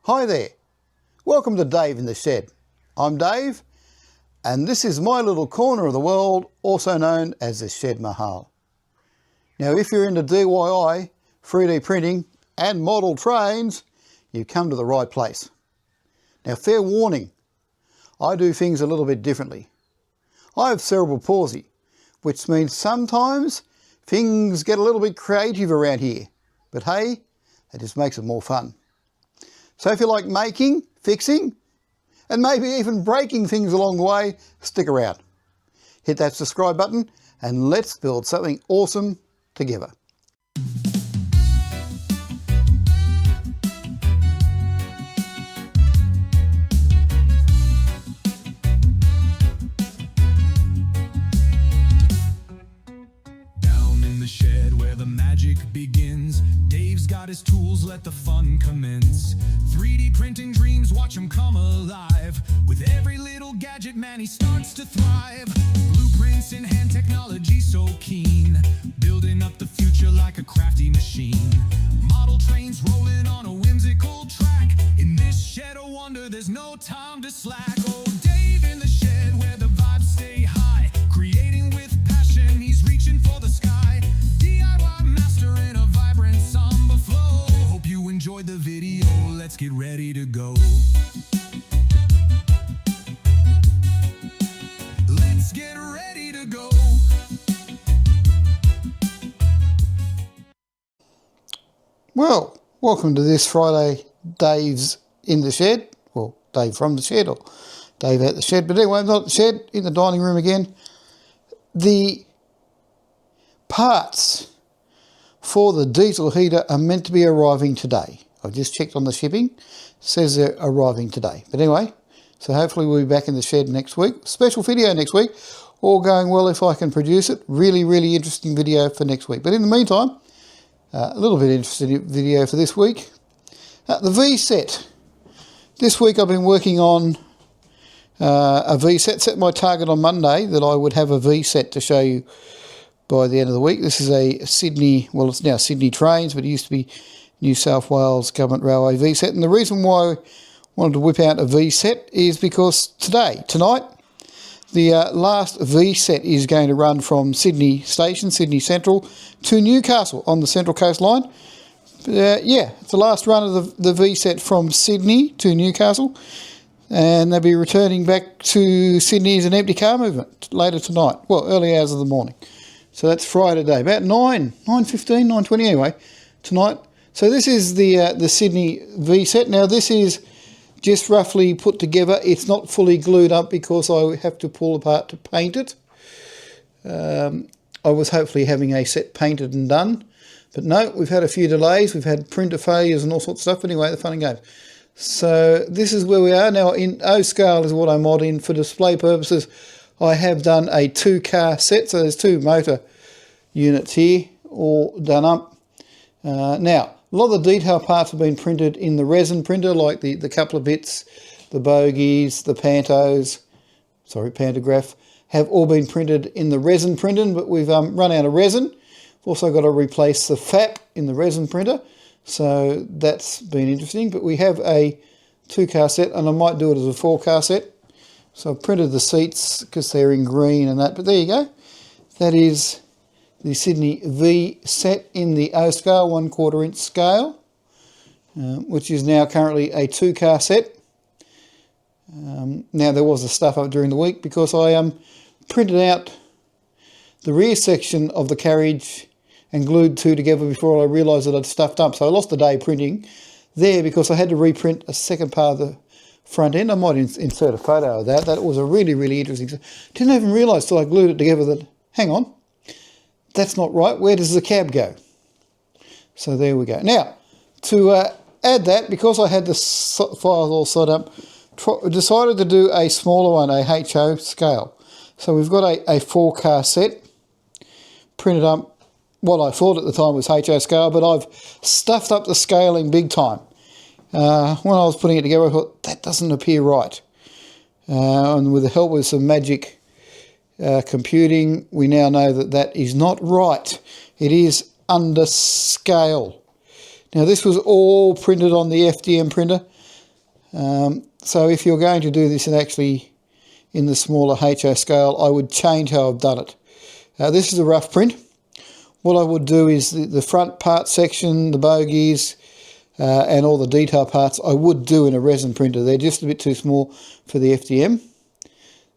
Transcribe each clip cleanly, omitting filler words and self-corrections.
Hi there, welcome to Dave in the Shed. I'm Dave and this is my little corner of the world, also known as the Shed Mahal. Now if you're into DIY, 3D printing and model trains, you've come to the right place. Now fair warning, I do things a little bit differently. I have cerebral palsy, which means sometimes things get a little bit creative around here, but hey, it just makes it more fun. So if you like making, fixing, and maybe even breaking things along the way, stick around. Hit that subscribe button and let's build something awesome together. Down in the shed where the magic begins, Dave's got his tools, let the fun commence. 3D printing dreams, watch them come alive. With every little gadget, man, he starts to thrive. Blueprints in hand, technology so keen, building up the future like a crafty machine. Model trains rolling on a whimsical track. In this shed of wonder, there's no time to slack. Oh, Dave in the shed where the vibes stay high. Creating with passion, he's reaching for the sky. DIY master in a vibrant samba flow. Hope you enjoyed the video, let's get ready to go. Let's get ready to go. Well, welcome to this Friday, Dave's in the Shed. Well, Dave from the shed or Dave at the shed. But anyway, I'm not at the shed, in the dining room again. The parts for the diesel heater are meant to be arriving today. I've just checked on the shipping. It says they're arriving today. But anyway, so hopefully we'll be back in the shed next week. Special video next week. All going well if I can produce it. Really, really interesting video for next week. But in the meantime, a little bit interesting video for this week. The V set. This week I've been working on a V set. Set my target on Monday that I would have a V set to show you by the end of the week. This is a Sydney, well it's now Sydney Trains, but it used to be New South Wales Government Railway V set. And the reason why I wanted to whip out a V set is because tonight, the last V set is going to run from Sydney Station, Sydney Central, to Newcastle on the Central Coast Line. Yeah, it's the last run of the V set from Sydney to Newcastle, and they'll be returning back to Sydney as an empty car movement later tonight. Well, early hours of the morning. So that's Friday day, about 9:15, 9:20 anyway, tonight. So this is the Sydney V set. Now this is just roughly put together. It's not fully glued up because I have to pull apart to paint it. I was hopefully having a set painted and done, but no, we've had a few delays. We've had printer failures and all sorts of stuff. Anyway, the fun and games. So this is where we are now. In O scale is what I mod in for display purposes. I have done a 2-car set, so there's 2 motor units here, all done up. Now, a lot of the detail parts have been printed in the resin printer, like the couple of bits, the bogies, the pantograph, have all been printed in the resin printer, but we've run out of resin. We've also got to replace the FAP in the resin printer, so that's been interesting. But we have a 2-car set, and I might do it as a 4-car set. So I've printed the seats because they're in green and that, but there you go. That is the Sydney V set in the O scale, 1/4 inch scale, which is now currently a 2-car set. Now there was a stuff up during the week because I printed out the rear section of the carriage and glued 2 together before I realised that I'd stuffed up. So I lost a day printing there because I had to reprint a second part of the front end. I might insert a photo of that. That was a really, really interesting. Didn't even realise till I glued it together that, hang on, that's not right. Where does the cab go? So there we go. Now, to add that, because I had the files all set up, decided to do a smaller one, a HO scale. So we've got a 4-car set printed up. What I thought at the time was HO scale, but I've stuffed up the scaling big time. When I was putting it together, I thought, that doesn't appear right. And with the help of some magic computing, we now know that that is not right. It is under scale. Now this was all printed on the FDM printer. So if you're going to do this in the smaller HO scale, I would change how I've done it. This is a rough print. What I would do is the front part section, the bogies, and all the detail parts, I would do in a resin printer. They're just a bit too small for the FDM.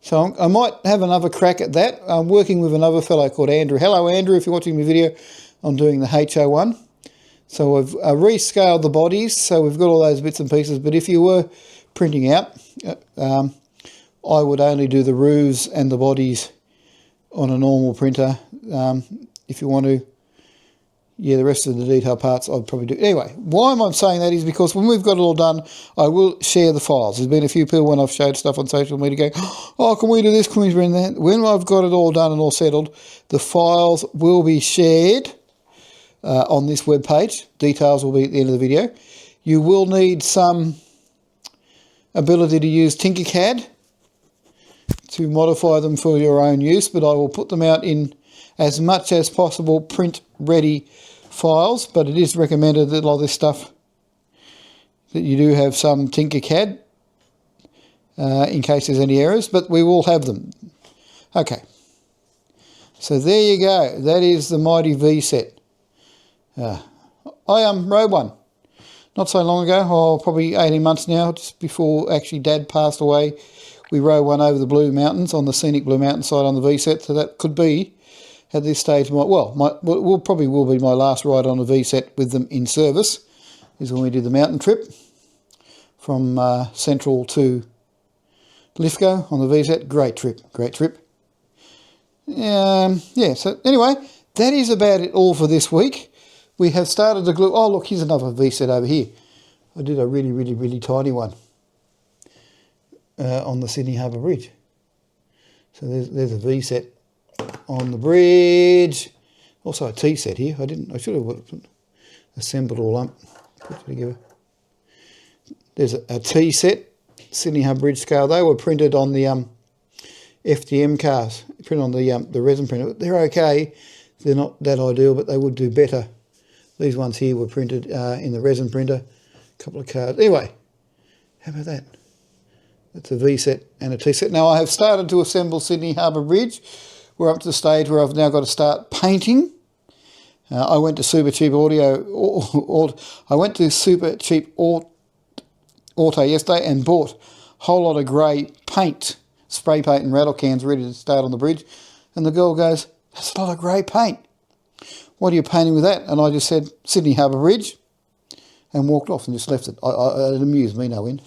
So I might have another crack at that. I'm working with another fellow called Andrew. Hello, Andrew, if you're watching my video. I'm doing the HO one. So I've rescaled the bodies, so we've got all those bits and pieces. But if you were printing out, I would only do the roofs and the bodies on a normal printer. If you want to, the rest of the detail parts I'd probably do. Anyway, why am I saying that is because when we've got it all done, I will share the files. There's been a few people when I've showed stuff on social media go, oh, can we do this, can we do that? When I've got it all done and all settled, the files will be shared on this web page. Details will be at the end of the video. You will need some ability to use Tinkercad to modify them for your own use, but I will put them out in as much as possible print ready files, but it is recommended that a lot of this stuff that you do have some Tinkercad in case there's any errors, but we will have them. Okay, so there you go. That is the Mighty V set. I rode one not so long ago, probably 18 months now, just before actually Dad passed away. We rode one over the Blue Mountains on the scenic Blue Mountain side on the V set, so that could be at this stage probably will be my last ride on a V set with them in service. Is when we did the mountain trip from Central to Lithgow on the V set. Great trip. So anyway, that is about it all for this week. We have started to glue. Oh, look, here's another V set over here. I did a really tiny one on the Sydney Harbour Bridge. So there's a V set on the bridge. Also a T set here. I should have assembled all up, put it together. There's a T set, Sydney Harbour Bridge scale. They were printed on the FDM cars, printed on the resin printer. They're okay. They're not that ideal, but they would do better. These ones here were printed in the resin printer. A couple of cards. Anyway, how about that? That's a V set and a T set. Now I have started to assemble Sydney Harbour Bridge. We're up to the stage where I've now got to start painting. I went to Super Cheap I went to Super Cheap Auto yesterday and bought a whole lot of grey paint, spray paint and rattle cans ready to start on the bridge. And the girl goes, that's a lot of grey paint. What are you painting with that? And I just said, Sydney Harbour Bridge, and walked off and just left it. It amused me no end.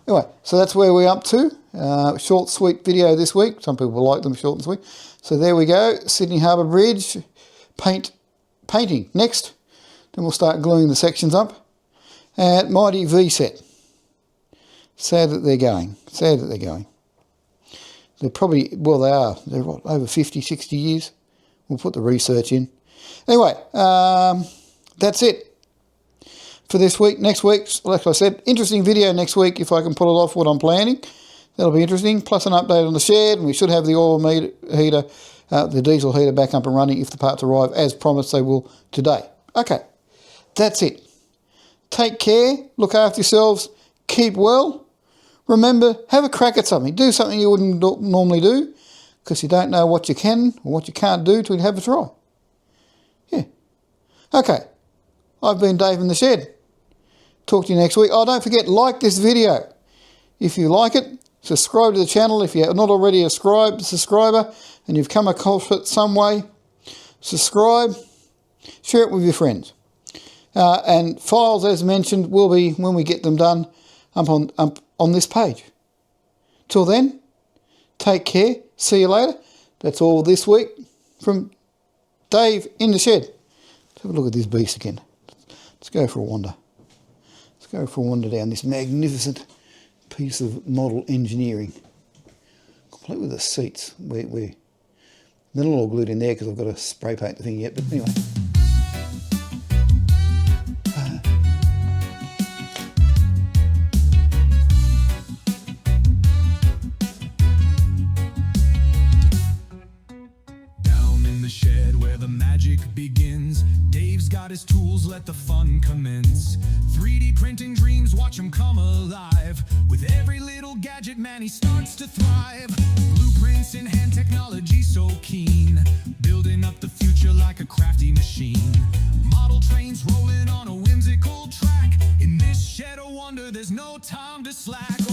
Anyway, so that's where we're up to. Short, sweet video this week. Some people like them short and sweet. So there we go. Sydney Harbour Bridge painting. Next, then we'll start gluing the sections up. And Mighty V set. Sad that they're going. They're probably, well, they are. They're what, over 50, 60 years. We'll put the research in. Anyway, that's it for this week. Next week, like I said, interesting video next week if I can pull it off what I'm planning. That'll be interesting. Plus an update on the shed, and we should have the oil heater, the diesel heater back up and running if the parts arrive as promised they will today. Okay, that's it. Take care, look after yourselves, keep well. Remember, have a crack at something. Do something you wouldn't normally do because you don't know what you can or what you can't do till you have a try. Yeah. Okay. I've been Dave in the Shed. Talk to you next week. Oh, don't forget, like this video. If you like it, subscribe to the channel. If you're not already a subscriber and you've come across it some way, subscribe, share it with your friends. And files, as mentioned, will be, when we get them done, up on this page. Till then, take care. See you later. That's all this week from Dave in the Shed. Let's have a look at this beast again. Let's go for a wander. Let's go for a wander down this magnificent piece of model engineering. Complete with the seats. They're not all glued in there because I've got to spray paint the thing yet, but anyway. Begins. Dave's got his tools, let the fun commence. 3D printing dreams, watch them come alive. With every little gadget, man, he starts to thrive. Blueprints in hand, technology so keen, building up the future like a crafty machine. Model trains rolling on a whimsical track. In this shed of wonder, there's no time to slack.